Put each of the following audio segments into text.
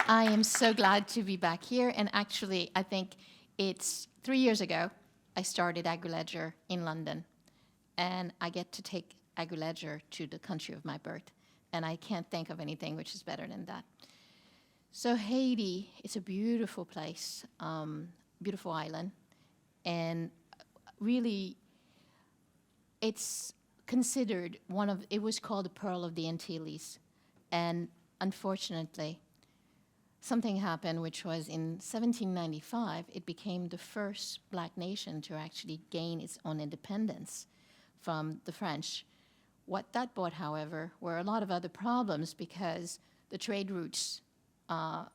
I am so glad to be back here. And actually, I think it's 3 years ago, I started AgriLedger in London. And I get to take AgriLedger to the country of my birth. And I can't think of anything which is better than that. So Haiti is a beautiful place, beautiful island. And really, it's considered it was called the Pearl of the Antilles. And unfortunately, something happened, which was in 1795, it became the first black nation to actually gain its own independence from the French. What that brought, however, were a lot of other problems because the trade routes,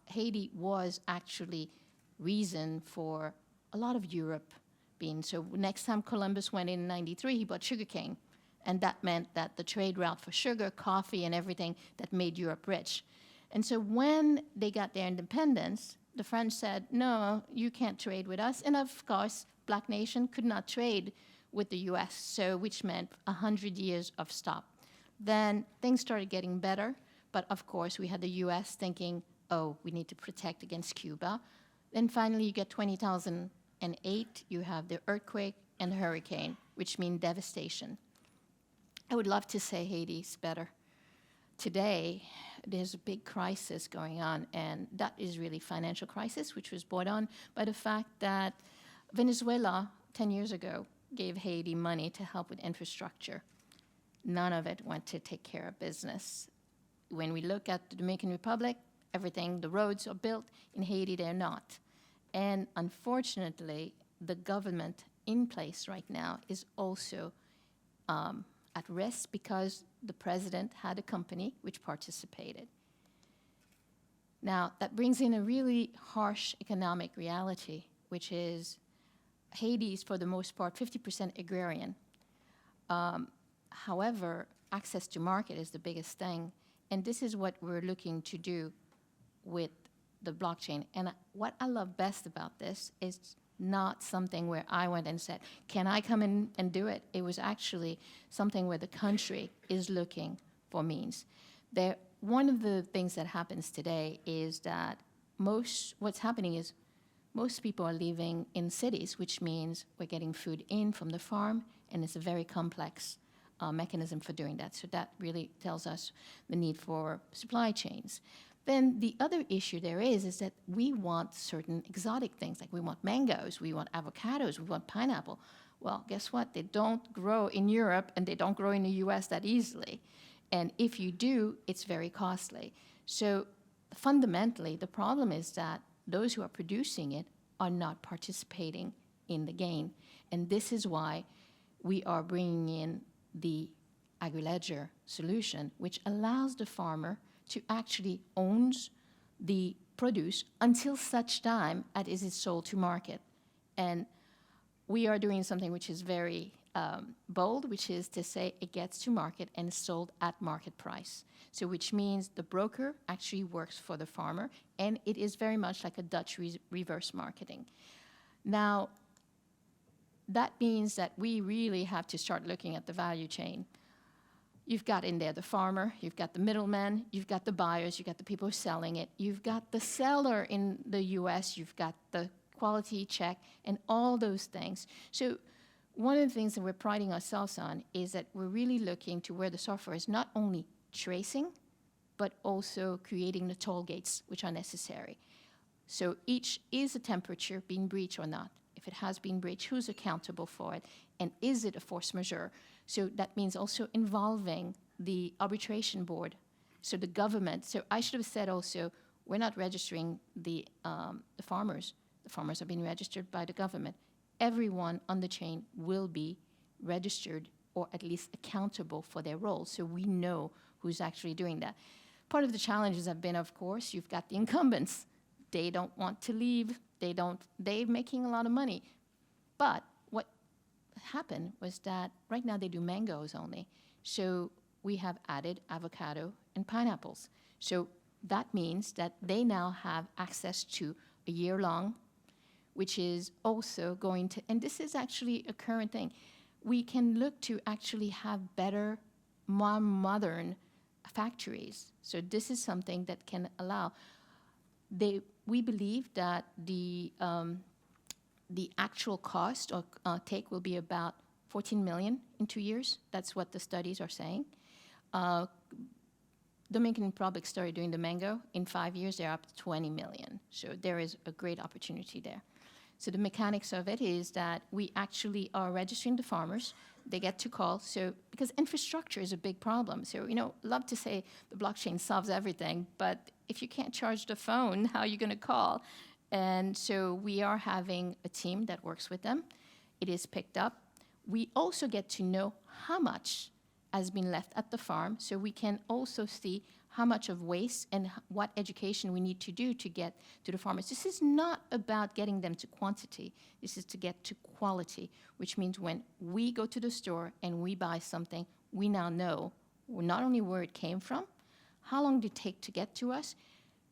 Haiti was actually reason for a lot of Europe being. So next time Columbus went in 93, he bought sugarcane. And that meant that the trade route for sugar, coffee, and everything that made Europe rich. And so when they got their independence, the French said, no, you can't trade with us. And of course, black nation could not trade with the US, so which meant 100 years of stop. Then things started getting better, but of course we had the US thinking, oh, we need to protect against Cuba. Then finally you get 2008, you have the earthquake and the hurricane, which mean devastation. I would love to say Haiti's better. Today, there's a big crisis going on, and that is really financial crisis, which was brought on by the fact that Venezuela, 10 years ago, gave Haiti money to help with infrastructure. None of it went to take care of business. When we look at the Dominican Republic, everything, the roads are built. In Haiti, they're not. And unfortunately, the government in place right now is also at risk because the president had a company which participated. Now, that brings in a really harsh economic reality, which is Haiti is, for the most part, 50% agrarian. However, access to market is the biggest thing, and this is what we're looking to do with the blockchain. And what I love best about this is not something where I went and said, can I come in and do it? It was actually something where the country is looking for means. One of the things that happens today is that what's happening is most people are living in cities, which means we're getting food in from the farm, and it's a very complex mechanism for doing that. So that really tells us the need for supply chains. Then the other issue there is that we want certain exotic things, like we want mangoes, we want avocados, we want pineapple. Well, guess what? They don't grow in Europe and they don't grow in the US that easily. And if you do, it's very costly. So fundamentally, the problem is that those who are producing it are not participating in the gain. And this is why we are bringing in the AgriLedger solution, which allows the farmer to actually owns the produce until such time as it is sold to market. And we are doing something which is very bold, which is to say it gets to market and is sold at market price. So which means the broker actually works for the farmer, and it is very much like a Dutch reverse marketing. Now, that means that we really have to start looking at the value chain. You've got in there the farmer, you've got the middleman, you've got the buyers, you've got the people selling it, you've got the seller in the US, you've got the quality check, and all those things. So one of the things that we're priding ourselves on is that we're really looking to where the software is not only tracing, but also creating the toll gates which are necessary. So each is a temperature being breached or not. If it has been breached, who's accountable for it? And is it a force majeure? So that means also involving the arbitration board, so the government. So I should have said also, we're not registering the farmers. The farmers are being registered by the government. Everyone on the chain will be registered or at least accountable for their role, so we know who's actually doing that. Part of the challenges have been, of course, you've got the incumbents. They don't want to leave. They're making a lot of money. But what happened was that right now they do mangoes only. So we have added avocado and pineapples. So that means that they now have access to a year long, which is also going to, and this is actually a current thing. We can look to actually have better, more modern factories. So this is something that can allow. We believe that the actual cost or take will be about 14 million in 2 years. That's what the studies are saying. Dominican Republic started doing the mango. In 5 years, they're up to 20 million. So there is a great opportunity there. So the mechanics of it is that we actually are registering the farmers. They get to call. So because infrastructure is a big problem. So, love to say the blockchain solves everything, but if you can't charge the phone, how are you going to call? And so we are having a team that works with them. It is picked up. We also get to know how much has been left at the farm, so we can also see how much of waste and what education we need to do to get to the farmers. This is not about getting them to quantity. This is to get to quality, which means when we go to the store and we buy something, we now know not only where it came from, how long did it take to get to us,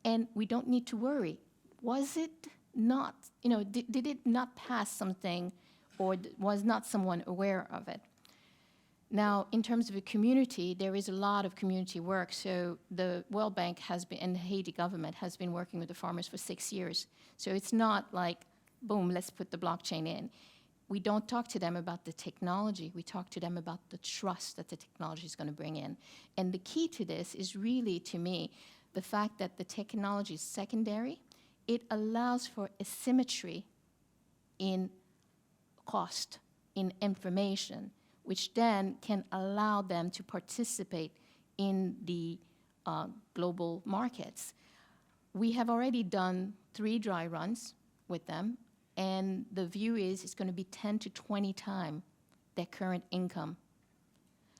and we don't need to worry. Was it not, did it not pass something, or was not someone aware of it? Now, in terms of a community, there is a lot of community work. So the World Bank has been, and the Haiti government has been working with the farmers for 6 years. So it's not like, boom, let's put the blockchain in. We don't talk to them about the technology. We talk to them about the trust that the technology is going to bring in. And the key to this is really, to me, the fact that the technology is secondary. It allows for asymmetry in cost, in information, which then can allow them to participate in the global markets. We have already done 3 dry runs with them, and the view is it's going to be 10 to 20 times their current income,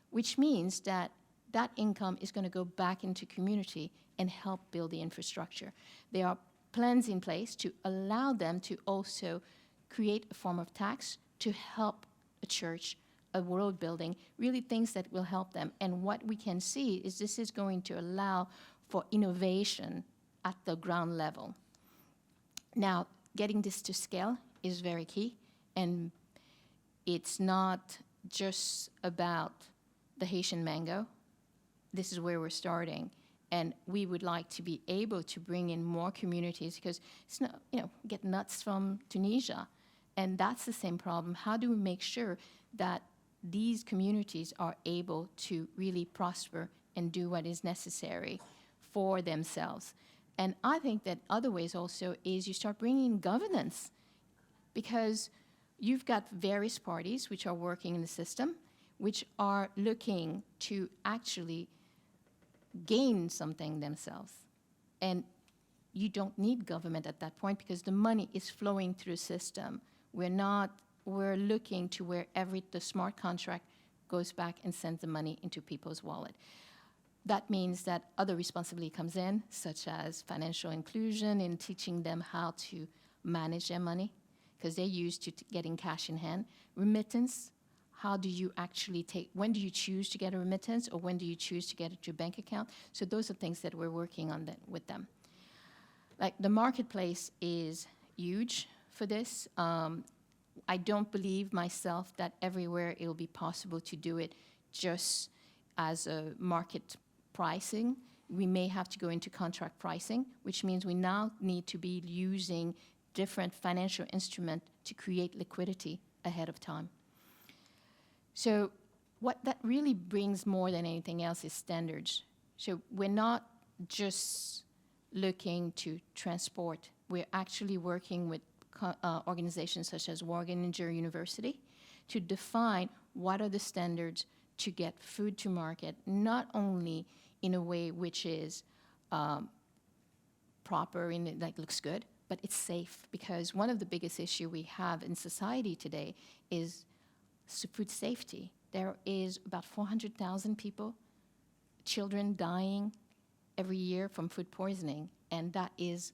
which means that that income is going to go back into community and help build the infrastructure. There are plans in place to allow them to also create a form of tax to help a church, a road building, really things that will help them. And what we can see is this is going to allow for innovation at the ground level. Now, getting this to scale is very key, and it's not just about the Haitian mango. This is where we're starting, and we would like to be able to bring in more communities, because it's not, get nuts from Tunisia, and that's the same problem. How do we make sure that these communities are able to really prosper and do what is necessary for themselves? And I think that other ways also is you start bringing in governance, because you've got various parties which are working in the system, which are looking to actually gain something themselves. And you don't need government at that point, because the money is flowing through the system. We're looking to where the smart contract goes back and sends the money into people's wallet. That means that other responsibility comes in, such as financial inclusion in teaching them how to manage their money, because they're used to getting cash in hand. Remittance, how do you actually when do you choose to get a remittance, or when do you choose to get it to your bank account? So those are things that we're working on with them. Like, the marketplace is huge for this. I don't believe myself that everywhere it will be possible to do it just as a market pricing. We may have to go into contract pricing, which means we now need to be using different financial instruments to create liquidity ahead of time. So what that really brings more than anything else is standards. So we're not just looking to transport. We're actually working with organizations such as Wageningen University to define what are the standards to get food to market, not only in a way which is proper and like looks good, but it's safe. Because one of the biggest issues we have in society today is food safety. There is about 400,000 people, children dying every year from food poisoning, and that is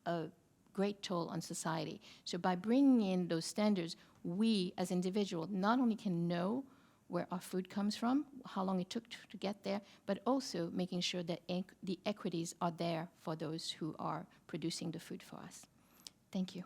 a great toll on society. So by bringing in those standards, we as individuals not only can know where our food comes from, how long it took to get there, but also making sure that the equities are there for those who are producing the food for us. Thank you.